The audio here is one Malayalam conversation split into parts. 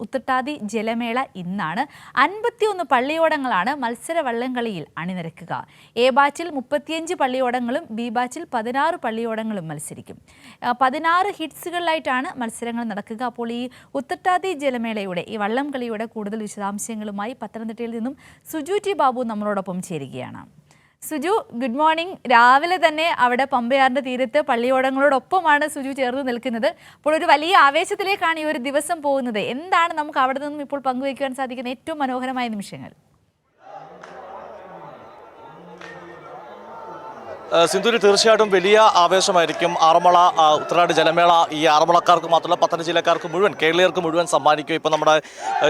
ഉത്രട്ടാതി ജലമേള ഇന്നാണ്. 51 പള്ളിയോടങ്ങളാണ് മത്സര വള്ളംകളിയിൽ അണിനിരക്കുക. എ ബാച്ചിൽ 35 പള്ളിയോടങ്ങളും ബി ബാച്ചിൽ 16 പള്ളിയോടങ്ങളും മത്സരിക്കും. 16 ഹിറ്റ്സുകളിലായിട്ടാണ് മത്സരങ്ങൾ നടക്കുക. അപ്പോൾ ഈ ഉത്രട്ടാതി ജലമേളയുടെ ഈ വള്ളംകളിയുടെ കൂടുതൽ വിശദാംശങ്ങളുമായി പത്തനംതിട്ടയിൽ നിന്നും സുജു ടി ബാബു നമ്മളോടൊപ്പം ചേരുകയാണ്. Suju, good morning. രാവിലെ തന്നെ അവിടെ പമ്പയാറിന്റെ തീരത്ത് പള്ളിയോടങ്ങളോടൊപ്പമാണ് സുജു ചേർന്ന് നിൽക്കുന്നത്. അപ്പോൾ ഒരു വലിയ ആവേശത്തിലേക്കാണ് ഈ ഒരു ദിവസം പോകുന്നത്. എന്താണ് നമുക്ക് അവിടെ നിന്നും ഇപ്പോൾ പങ്കുവയ്ക്കുവാൻ സാധിക്കുന്ന ഏറ്റവും മനോഹരമായ നിമിഷങ്ങൾ? സിന്ധുവിൽ തീർച്ചയായിട്ടും വലിയ ആവേശമായിരിക്കും ആറന്മുള ഉത്രട്ടാതി ജലമേള. ഈ ആറന്മുളക്കാർക്ക് മാത്രമല്ല പത്തനം ജില്ലക്കാർക്ക് മുഴുവൻ, കേരളീയർക്ക് മുഴുവൻ സമ്മാനിക്കും. ഇപ്പം നമ്മുടെ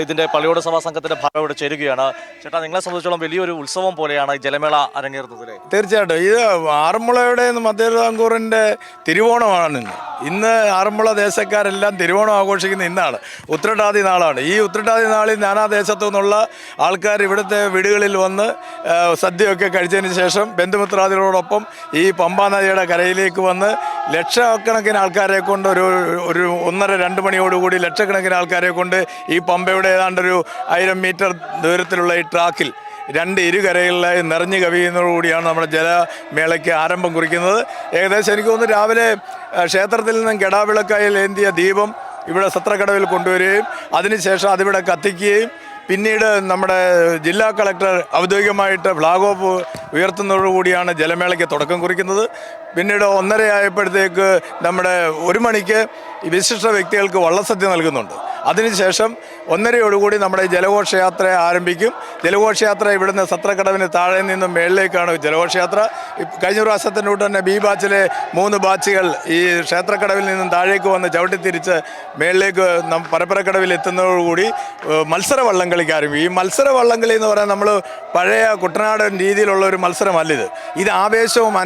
ഇതിൻ്റെ പള്ളിയോട സഭാ സംഘത്തിൻ്റെ ഭാഗം ഇവിടെ ചേരുകയാണ്. ചേട്ടാ, നിങ്ങളെ സംബന്ധിച്ചോളം വലിയൊരു ഉത്സവം പോലെയാണ് ഈ ജലമേള അരങ്ങേറുന്നത്. തീർച്ചയായിട്ടും ഇത് ആറന്മുളയുടെ മധ്യ തിരുവിതാംകൂറിൻ്റെ തിരുവോണമാണ്. ഇന്ന് ആറന്മുള ദേശക്കാരെല്ലാം തിരുവോണം ആഘോഷിക്കുന്ന ഇന്നാണ്, ഉത്രട്ടാതി നാളാണ്. ഈ ഉത്രട്ടാതി നാളിൽ നാനാദേശത്തു നിന്നുള്ള ആൾക്കാർ ഇവിടുത്തെ വീടുകളിൽ വന്ന് സദ്യയൊക്കെ കഴിച്ചതിന് ശേഷം ബന്ധുമിത്രാദികളോടൊപ്പം ഈ പമ്പാ നദിയുടെ കരയിലേക്ക് വന്ന് ലക്ഷക്കണക്കിന് ആൾക്കാരെ കൊണ്ട് ഒരു 1:30-2 മണിയോടുകൂടി ലക്ഷക്കണക്കിന് ആൾക്കാരെ കൊണ്ട് ഈ പമ്പയുടെ ഏതാണ്ടൊരു 1000 മീറ്റർ ദൂരത്തിലുള്ള ഈ ട്രാക്കിൽ ഇരുകരകളിലായി നിറഞ്ഞു കവിയുന്നതോടുകൂടിയാണ് നമ്മുടെ ജലമേളയ്ക്ക് ആരംഭം കുറിക്കുന്നത്. ഏകദേശം എനിക്ക് തോന്നുന്നു രാവിലെ ക്ഷേത്രത്തിൽ നിന്നും കെടാവിളക്കായിൽ ഏന്തിയ ദീപം ഇവിടെ സത്രക്കടവിൽ കൊണ്ടുവരികയും അതിനുശേഷം അതിവിടെ കത്തിക്കുകയും പിന്നീട് നമ്മുടെ ജില്ലാ കളക്ടർ ഔദ്യോഗികമായിട്ട് ഫ്ലാഗ് ഓഫ് ഉയർത്തുന്നതോടുകൂടിയാണ് ജലമേളയ്ക്ക് തുടക്കം കുറിക്കുന്നത്. പിന്നീട് 1:30 ആയപ്പോഴത്തേക്ക് നമ്മുടെ 1 മണിക്ക് വിശിഷ്ട വ്യക്തികൾക്ക് വള്ളസദ്യ നൽകുന്നുണ്ട്. അതിനുശേഷം 1:30യോടുകൂടി നമ്മുടെ ജലഘോഷയാത്ര ആരംഭിക്കും. ജലഘോഷയാത്ര ഇവിടുന്ന് സത്രക്കടവിന് താഴെ നിന്നും മേളിലേക്കാണ് ജലഘോഷയാത്ര. കഴിഞ്ഞ പ്രാവശ്യത്തിൻ്റെ കൂട്ട് തന്നെ ബി ബാച്ചിലെ 3 ബാച്ചുകൾ ഈ ക്ഷേത്രക്കടവിൽ നിന്നും താഴേക്ക് വന്ന് ചവിട്ടിത്തിരിച്ച് മേളിലേക്ക് പരപ്പരക്കടവിൽ എത്തുന്നതോടുകൂടി മത്സര വള്ളംകളിക്ക് ആരംഭിക്കും. ഈ മത്സര വള്ളംകളി എന്ന് പറയാൻ നമ്മൾ പഴയ കുട്ടനാടൻ രീതിയിലുള്ള ഒരു മത്സരമല്ലിത്. ഇത് ആവേശവും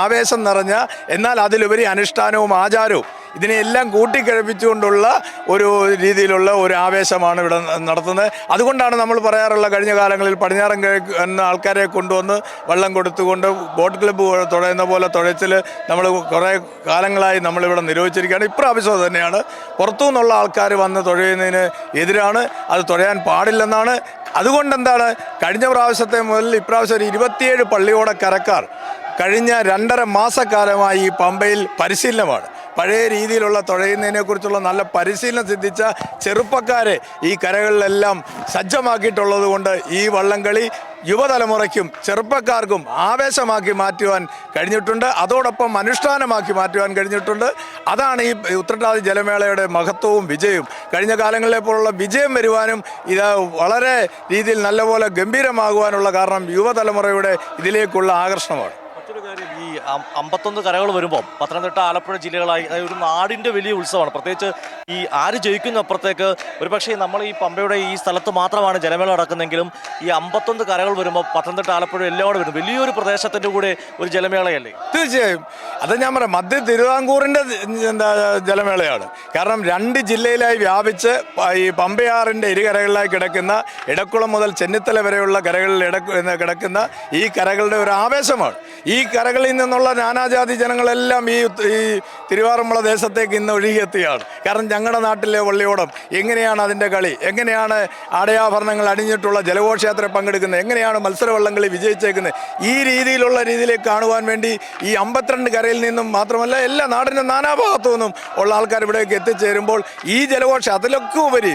ആവേശം നിറഞ്ഞ, എന്നാൽ അതിലുപരി അനുഷ്ഠാനവും ആചാരവും ഇതിനെയെല്ലാം കൂട്ടിക്കഴിപ്പിച്ചുകൊണ്ടുള്ള ഒരു രീതിയിലുള്ള ഒരു ആവേശമാണ് ഇവിടെ നടത്തുന്നത്. അതുകൊണ്ടാണ് നമ്മൾ പറയാറുള്ള കഴിഞ്ഞ കാലങ്ങളിൽ പടിഞ്ഞാറൻ എന്ന ആൾക്കാരെ കൊണ്ടുവന്ന് വള്ളം കൊടുത്തുകൊണ്ട് ബോട്ട് ക്ലബ്ബ് തുഴയുന്ന പോലെ തുഴച്ചിൽ നമ്മൾ കുറേ കാലങ്ങളായി നമ്മളിവിടെ നിരോധിച്ചിരിക്കുകയാണ്. ഇപ്രാവശ്യം തന്നെയാണ്. പുറത്തു നിന്നുള്ള ആൾക്കാർ വന്ന് തുഴയുന്നതിന് എതിരാണ്. അത് തുഴയാൻ പാടില്ലെന്നാണ്. അതുകൊണ്ട് എന്താണ്, കഴിഞ്ഞ പ്രാവശ്യത്തെ മുതൽ ഇപ്രാവശ്യം 27 പള്ളിയോട കരക്കാർ കഴിഞ്ഞ 2.5 മാസക്കാലമായി ഈ പമ്പയിൽ പരിശീലനമാണ്. പഴയ രീതിയിലുള്ള തുഴയുന്നതിനെക്കുറിച്ചുള്ള നല്ല പരിശീലനം സിദ്ധിച്ച ചെറുപ്പക്കാരെ ഈ കരകളിലെല്ലാം സജ്ജമാക്കിയിട്ടുള്ളത് കൊണ്ട് ഈ വള്ളംകളി യുവതലമുറയ്ക്കും ചെറുപ്പക്കാർക്കും ആവേശമാക്കി മാറ്റുവാൻ കഴിഞ്ഞിട്ടുണ്ട്. അതോടൊപ്പം അനുഷ്ഠാനമാക്കി മാറ്റുവാൻ കഴിഞ്ഞിട്ടുണ്ട്. അതാണ് ഈ ഉത്രട്ടാതി ജലമേളയുടെ മഹത്വവും വിജയവും. കഴിഞ്ഞ കാലങ്ങളിലെ പോലുള്ള വിജയം വരുവാനും ഇത് വളരെ രീതിയിൽ നല്ലപോലെ ഗംഭീരമാകുവാനുള്ള കാരണം യുവതലമുറയുടെ ഇതിലേക്കുള്ള ആകർഷണമാണ്. മറ്റൊരു കാര്യം, ഈ 51 കരകൾ വരുമ്പോൾ പത്തനംതിട്ട, ആലപ്പുഴ ജില്ലകളായി ഒരു നാടിൻ്റെ വലിയ ഉത്സവമാണ്. പ്രത്യേകിച്ച് ഈ ആര് ജയിക്കുന്ന അപ്പുറത്തേക്ക് ഒരുപക്ഷെ നമ്മൾ ഈ പമ്പയുടെ ഈ സ്ഥലത്ത് മാത്രമാണ് ജലമേള നടക്കുന്നതെങ്കിലും ഈ 51 കരകൾ വരുമ്പോൾ പത്തനംതിട്ട, ആലപ്പുഴ എല്ലാം കൂടെ വരുന്നു. വലിയൊരു പ്രദേശത്തിൻ്റെ കൂടെ ഒരു ജലമേളയല്ലേ? തീർച്ചയായും. അത് ഞാൻ പറയാം, മധ്യ തിരുവിതാംകൂറിൻ്റെ ജലമേളയാണ്. കാരണം 2 ജില്ലയിലായി വ്യാപിച്ച് ഈ പമ്പയാറിൻ്റെ ഇരുകരകളിലായി കിടക്കുന്ന ഇടക്കുളം മുതൽ ചെന്നിത്തല വരെയുള്ള കരകളിൽ കിടക്കുന്ന ഈ കരകളുടെ ഒരു ആവേശമാണ്. ഈ കരകളിൽ നിന്നുള്ള നാനാജാതി ജനങ്ങളെല്ലാം ഈ തിരുവാറന്മുള ദേശത്തേക്ക് ഇന്ന് ഒഴുകിയെത്തുകയാണ്. കാരണം ഞങ്ങളുടെ നാട്ടിലെ വള്ളിയോടം എങ്ങനെയാണ് അതിൻ്റെ കളി, എങ്ങനെയാണ് ആടയാഭരണങ്ങൾ അണിഞ്ഞിട്ടുള്ള ജലഘോഷയാത്ര പങ്കെടുക്കുന്നത്, എങ്ങനെയാണ് മത്സര വള്ളംകളി വിജയിച്ചേക്കുന്നത്, ഈ രീതിയിലേക്ക് കാണുവാൻ വേണ്ടി ഈ 52 കരയിൽ നിന്നും മാത്രമല്ല എല്ലാ നാടിൻ്റെ നാനാഭാഗത്തു നിന്നും ഉള്ള ആൾക്കാർ ഇവിടേക്ക് എത്തിച്ചേരുമ്പോൾ ഈ ജലഘോഷം അതിലൊക്കെ ഉപരി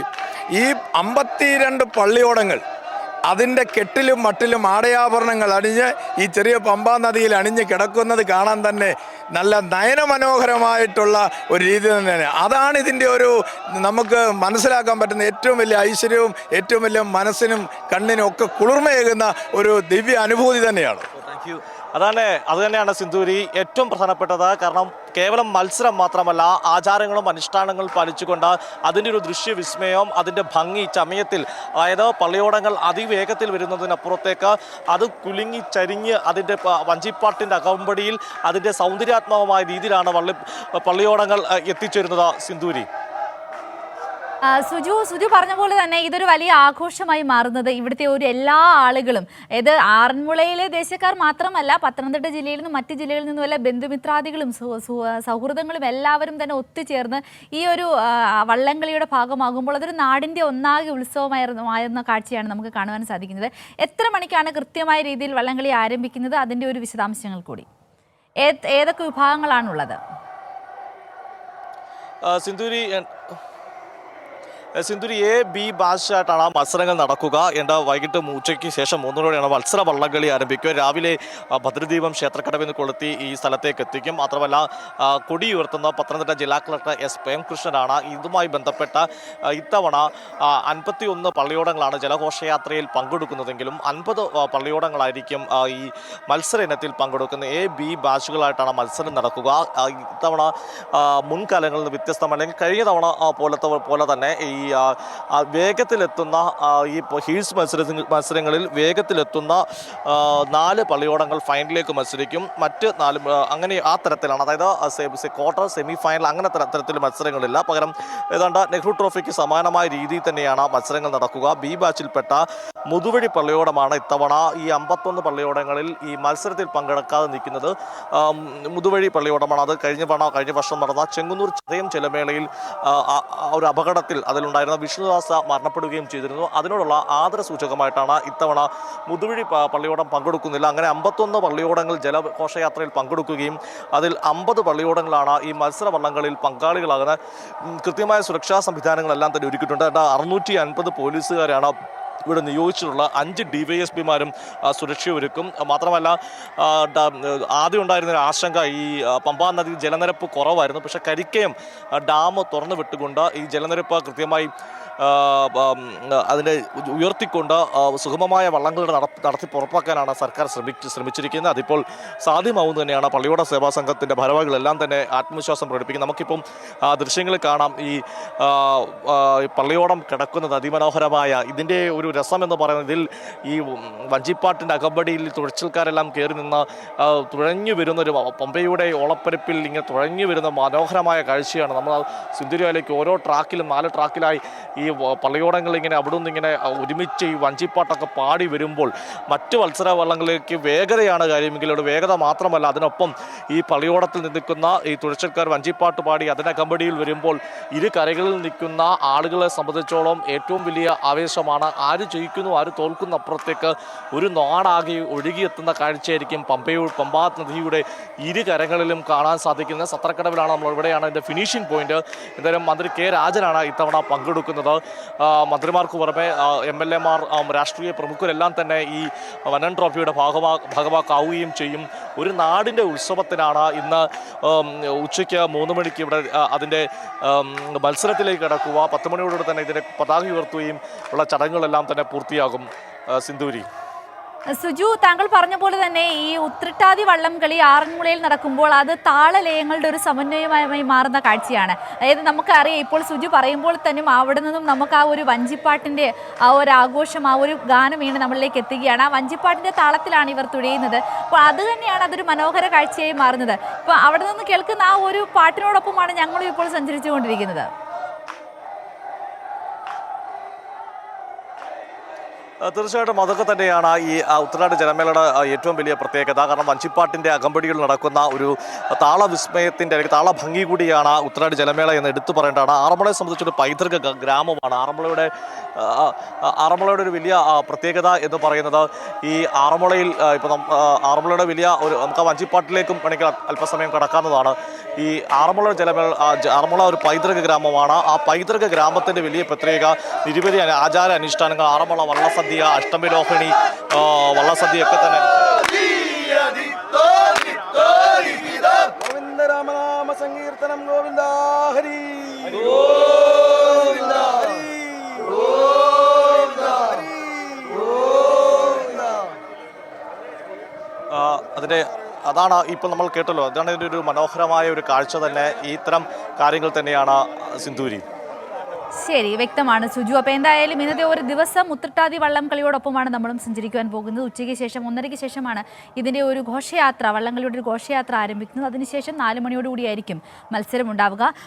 ഈ 52 പള്ളിയോടങ്ങൾ അതിൻ്റെ കെട്ടിലും മട്ടിലും ആടയാഭരണങ്ങൾ അണിഞ്ഞ് ഈ ചെറിയ പമ്പാ നദിയിൽ അണിഞ്ഞ് കിടക്കുന്നത് കാണാൻ തന്നെ നല്ല നയനമനോഹരമായിട്ടുള്ള ഒരു രീതി തന്നെയാണ്. അതാണ് ഇതിൻ്റെ ഒരു നമുക്ക് മനസ്സിലാക്കാൻ പറ്റുന്ന ഏറ്റവും വലിയ ഐശ്വര്യവും ഏറ്റവും വലിയ മനസ്സിനും കണ്ണിനും ഒക്കെ കുളിർമയേകുന്ന ഒരു ദിവ്യ അനുഭൂതി തന്നെയാണ്. അത് തന്നെയാണ് സിന്ധൂരി ഏറ്റവും പ്രധാനപ്പെട്ടത്. കാരണം കേവലം മത്സരം മാത്രമല്ല, ആചാരങ്ങളും അനുഷ്ഠാനങ്ങളും പാലിച്ചുകൊണ്ട് അതിൻ്റെ ഒരു ദൃശ്യവിസ്മയം, അതിൻ്റെ ഭംഗി ചമയത്തിൽ, അതായത് പള്ളിയോടങ്ങൾ അതിവേഗത്തിൽ വരുന്നതിനപ്പുറത്തേക്ക് അത് കുലുങ്ങി ചരിഞ്ഞ് അതിൻ്റെ വഞ്ചിപ്പാട്ടിൻ്റെ അകമ്പടിയിൽ അതിൻ്റെ സൗന്ദര്യാത്മകമായ രീതിയിലാണ് പള്ളിയോടങ്ങൾ എത്തിച്ചേരുന്നത്. സിന്ധൂരി, സുജു പറഞ്ഞ പോലെ തന്നെ ഇതൊരു വലിയ ആഘോഷമായി മാറുന്നത് ഇവിടുത്തെ എല്ലാ ആളുകളും, ഇത് ആറന്മുളയിലെ ദേശക്കാർ മാത്രമല്ല, പത്തനംതിട്ട ജില്ലയിൽ നിന്നും മറ്റ് ജില്ലകളിൽ നിന്നും എല്ലാ ബന്ധുമിത്രാദികളും സൗഹൃദങ്ങളും എല്ലാവരും തന്നെ ഒത്തുചേർന്ന് ഈ ഒരു വള്ളംകളിയുടെ ഭാഗമാകുമ്പോൾ അതൊരു നാടിൻ്റെ ഒന്നാകെ ഉത്സവമായിരുന്ന കാഴ്ചയാണ് നമുക്ക് കാണുവാൻ സാധിക്കുന്നത്. എത്ര മണിക്കാണ് കൃത്യമായ രീതിയിൽ വള്ളംകളി ആരംഭിക്കുന്നത്? അതിൻ്റെ ഒരു വിശദാംശങ്ങൾ കൂടി, ഏതൊക്കെ വിഭാഗങ്ങളാണുള്ളത്? സിന്ധുരി എ ബി ബാച്ചായിട്ടാണ് മത്സരങ്ങൾ നടക്കുക. വൈകിട്ട് ഉച്ചയ്ക്ക് ശേഷം 3:00 മത്സര വള്ളംകളി ആരംഭിക്കുക. രാവിലെ ഭദ്രദീപം ക്ഷേത്രക്കടവിൽ നിന്ന് കൊളുത്തി ഈ സ്ഥലത്തേക്ക് എത്തിക്കും. മാത്രമല്ല കൊടി ഉയർത്തുന്ന പത്തനംതിട്ട ജില്ലാ കളക്ടർ എസ് പ്രേംകൃഷ്ണനാണ്. ഇതുമായി ബന്ധപ്പെട്ട ഇത്തവണ 51 പള്ളിയോടങ്ങളാണ് ജലഘോഷയാത്രയിൽ പങ്കെടുക്കുന്നതെങ്കിലും 50 പള്ളിയോടങ്ങളായിരിക്കും ഈ മത്സര ഇനത്തിൽ പങ്കെടുക്കുന്നത്. എ ബി ബാച്ചുകളായിട്ടാണ് മത്സരം നടക്കുക. ഇത്തവണ മുൻകാലങ്ങളിൽ നിന്ന് വ്യത്യസ്തം, അല്ലെങ്കിൽ കഴിഞ്ഞ തവണ പോലെ തന്നെ ഈ വേഗത്തിലെത്തുന്ന ഈ ഹീൽസ് മത്സരങ്ങളിൽ വേഗത്തിലെത്തുന്ന 4 പള്ളിയോടങ്ങൾ ഫൈനലിലേക്ക് മത്സരിക്കും. മറ്റ് 4 അങ്ങനെ ആ തരത്തിലാണ്, അതായത് ക്വാർട്ടർ, സെമി ഫൈനൽ അങ്ങനെ തരത്തിൽ മത്സരങ്ങളില്ല. പകരം ഏതാണ്ട് നെഹ്റു ട്രോഫിക്ക് സമാനമായ രീതിയിൽ തന്നെയാണ് മത്സരങ്ങൾ നടക്കുക. ബി ബാച്ചിൽപ്പെട്ട മുതുവഴി പള്ളിയോടമാണ് ഇത്തവണ ഈ 51 പള്ളിയോടങ്ങളിൽ ഈ മത്സരത്തിൽ പങ്കെടുക്കാതെ നിൽക്കുന്നത്. മുതുവഴി പള്ളിയോടമാണ്. അത് കഴിഞ്ഞ വർഷം നടന്ന ചെങ്ങന്നൂർ ചതയം ചെലമേളയിൽ ഒരു അപകടത്തിൽ അതിലുണ്ടായിരുന്ന വിഷ്ണുദാസ മരണപ്പെടുകയും ചെയ്തിരുന്നു. അതിനോടുള്ള ആദരസൂചകമായിട്ടാണ് ഇത്തവണ മുതുവഴി പള്ളിയോടം പങ്കെടുക്കുന്നില്ല. അങ്ങനെ 51 പള്ളിയോടങ്ങൾ ജലഘോഷയാത്രയിൽ പങ്കെടുക്കുകയും അതിൽ 50 പള്ളിയോടങ്ങളാണ് ഈ മത്സര വള്ളങ്ങളിൽ പങ്കാളികളാകുന്ന കൃത്യമായ സുരക്ഷാ സംവിധാനങ്ങളെല്ലാം തന്നെ ഒരുക്കിയിട്ടുണ്ട്. 650 പോലീസുകാരാണ് ഇവിടെ നിയോഗിച്ചിട്ടുള്ള. 5 DYSPമാരും സുരക്ഷ ഒരുക്കും. മാത്രമല്ല ആദ്യം ഉണ്ടായിരുന്ന ആശങ്ക ഈ പമ്പാ നദി ജലനിരപ്പ് കുറവായിരുന്നു. പക്ഷേ കരിക്കയം ഡാം തുറന്നു വിട്ടുകൊണ്ട് ഈ ജലനിരപ്പ് കൃത്യമായി അതിനെ ഉയർത്തിക്കൊണ്ട് സുഗമമായ വള്ളങ്ങളുടെ നടത്തി പുറപ്പാക്കാനാണ് സർക്കാർ ശ്രമിച്ചിരിക്കുന്നത്. അതിപ്പോൾ സാധ്യമാവുന്നു തന്നെയാണ് പള്ളിയോട സേവാ സംഘത്തിൻ്റെ ഭാരവാഹികളെല്ലാം തന്നെ ആത്മവിശ്വാസം പ്രകടിപ്പിക്കുന്നത്. നമുക്കിപ്പം ദൃശ്യങ്ങൾ കാണാം. ഈ പള്ളിയോടം കിടക്കുന്നത് അതിമനോഹരമായ, ഇതിൻ്റെ ഒരു രസം എന്ന് പറയുന്നത് ഇതിൽ ഈ വഞ്ചിപ്പാട്ടിൻ്റെ അകമ്പടിയിൽ തുഴച്ചിൽക്കാരെല്ലാം കയറി നിന്ന് തുഴഞ്ഞു വരുന്നൊരു പമ്പയുടെ ഓളപ്പരപ്പിൽ ഇങ്ങനെ തുഴഞ്ഞു വരുന്ന മനോഹരമായ കാഴ്ചയാണ്. നമ്മൾ സിന്ധുരിയിലേക്ക് ഓരോ ട്രാക്കിലും 4 ട്രാക്കിലായി ഈ പള്ളിയോടങ്ങൾ ഇങ്ങനെ അവിടെ നിന്ന് ഇങ്ങനെ ഒരുമിച്ച് ഈ വഞ്ചിപ്പാട്ടൊക്കെ പാടി വരുമ്പോൾ മറ്റ് മത്സര വള്ളങ്ങളിലേക്ക് വേഗതയാണ് കാര്യമെങ്കിൽ ഇവിടെ വേഗത മാത്രമല്ല, അതിനൊപ്പം ഈ പള്ളിയോടത്തിൽ നിൽക്കുന്ന ഈ തുഴച്ചിൽക്കാർ വഞ്ചിപ്പാട്ട് പാടി അതിൻ്റെ കമ്പടിയിൽ വരുമ്പോൾ ഇരു കരകളിൽ നിൽക്കുന്ന ആളുകളെ സംബന്ധിച്ചോളം ഏറ്റവും വലിയ ആവേശമാണ്. ആര് ജയിക്കുന്നു ആര് തോൽക്കുന്ന അപ്പുറത്തേക്ക് ഒരു നാടാകെ ഒഴുകിയെത്തുന്ന കാഴ്ചയായിരിക്കും പമ്പാ നദിയുടെ ഇരു കരങ്ങളിലും കാണാൻ സാധിക്കുന്നത്. സത്രക്കടവിലാണ് നമ്മൾ, ഇവിടെയാണ് ഇതിൻ്റെ ഫിനിഷിംഗ് പോയിന്റ്. എന്തായാലും മന്ത്രി കെ രാജനാണ് ഇത്തവണ പങ്കെടുക്കുന്നത്. മന്ത്രിമാർക്ക് പുറമെ MLAമാർ, രാഷ്ട്രീയ പ്രമുഖരെല്ലാം തന്നെ ഈ വനൻ ട്രോഫിയുടെ ഭാഗമാക്കാവുകയും ചെയ്യും. ഒരു നാടിൻ്റെ ഉത്സവത്തിനാണ് ഇന്ന് ഉച്ചയ്ക്ക് 3 മണിക്ക് ഇവിടെ അതിൻ്റെ മത്സരത്തിലേക്ക് കടക്കുക. 10 മണിയോടുകൂടി തന്നെ ഇതിൻ്റെ പതാക ഉയർത്തുകയും ഉള്ള ചടങ്ങുകളെല്ലാം തന്നെ പൂർത്തിയാകും. സിന്ധൂരി. സുജു, താങ്കൾ പറഞ്ഞ പോലെ തന്നെ ഈ ഉത്രട്ടാതി വള്ളംകളി ആറന്മുളയിൽ നടക്കുമ്പോൾ അത് താളലയങ്ങളുടെ ഒരു സമന്വയമായി മാറുന്ന കാഴ്ചയാണ്. അതായത് നമുക്കറിയാം, ഇപ്പോൾ സുജു പറയുമ്പോൾ തന്നെ അവിടെ നിന്നും നമുക്ക് ആ ഒരു വഞ്ചിപ്പാട്ടിൻ്റെ ആ ഒരു ആഘോഷം, ആ ഒരു ഗാനം വീണ് നമ്മളിലേക്ക് എത്തുകയാണ്. ആ വഞ്ചിപ്പാട്ടിൻ്റെ താളത്തിലാണ് ഇവർ തുഴയുന്നത്. അപ്പോൾ അത് തന്നെയാണ് അതൊരു മനോഹര കാഴ്ചയായി മാറുന്നത്. ഇപ്പോൾ അവിടെ നിന്ന് കേൾക്കുന്ന ആ ഒരു പാട്ടിനോടൊപ്പമാണ് ഞങ്ങളും ഇപ്പോൾ സഞ്ചരിച്ചു കൊണ്ടിരിക്കുന്നത്. തീർച്ചയായിട്ടും അതൊക്കെ തന്നെയാണ് ഈ ഉത്രട്ടാതി ജലമേളയുടെ ഏറ്റവും വലിയ പ്രത്യേകത. കാരണം വഞ്ചിപ്പാട്ടിൻ്റെ അകമ്പടികൾ നടക്കുന്ന ഒരു താളവിസ്മയത്തിൻ്റെ അല്ലെങ്കിൽ താളഭംഗി കൂടിയാണ് ഉത്രട്ടാതി ജലമേള എന്ന് എടുത്തു പറയേണ്ടതാണ്. ആറന്മുളയെ സംബന്ധിച്ചൊരു പൈതൃക ഗ്രാമമാണ്. ആറന്മുളയുടെ ഒരു വലിയ പ്രത്യേകത എന്ന് പറയുന്നത് ഈ ആറന്മുളയിൽ ഇപ്പം ആറന്മുളയുടെ വലിയ ഒരു, നമുക്ക് വഞ്ചിപ്പാട്ടിലേക്കും വേണമെങ്കിൽ അല്പസമയം കടക്കാവുന്നതാണ്. ഈ ആറന്മുള ഒരു പൈതൃക ഗ്രാമമാണ്. ആ പൈതൃക ഗ്രാമത്തിൻ്റെ വലിയ പ്രത്യേക നിരവധി ആചാര അനുഷ്ഠാനങ്ങൾ, ആറന്മുള വള്ളസദ്യ, അഷ്ടമിരോഹിണി വള്ളസദ്യയൊക്കെ തന്നെ. രാമനാമ സങ്കീർത്തനം ഗോവിന്ദ ഹരി. അതാണ് ഇപ്പോൾ നമ്മൾ കേട്ടല്ലോ. അതാണ് ഇതിൻ്റെ ഒരു മനോഹരമായ ഒരു കാഴ്ച തന്നെ. ഇത്തരം കാര്യങ്ങൾ തന്നെയാണ് സിന്ധൂരി. ശരി, വ്യക്തമാണ് സുജു. അപ്പോൾ എന്തായാലും ഇന്നത്തെ ഒരു ദിവസം ഉത്രട്ടാതി വള്ളംകളിയോടൊപ്പമാണ് നമ്മളും സഞ്ചരിക്കുവാൻ പോകുന്നത്. ഉച്ചയ്ക്ക് ശേഷം 1:30-ക്ക് ശേഷമാണ് ഇതിൻ്റെ ഒരു ഘോഷയാത്ര, വള്ളംകളിയുടെ ഒരു ഘോഷയാത്ര ആരംഭിക്കുന്നത്. അതിനുശേഷം 4 മണിയോടുകൂടിയായിരിക്കും മത്സരം ഉണ്ടാവുക.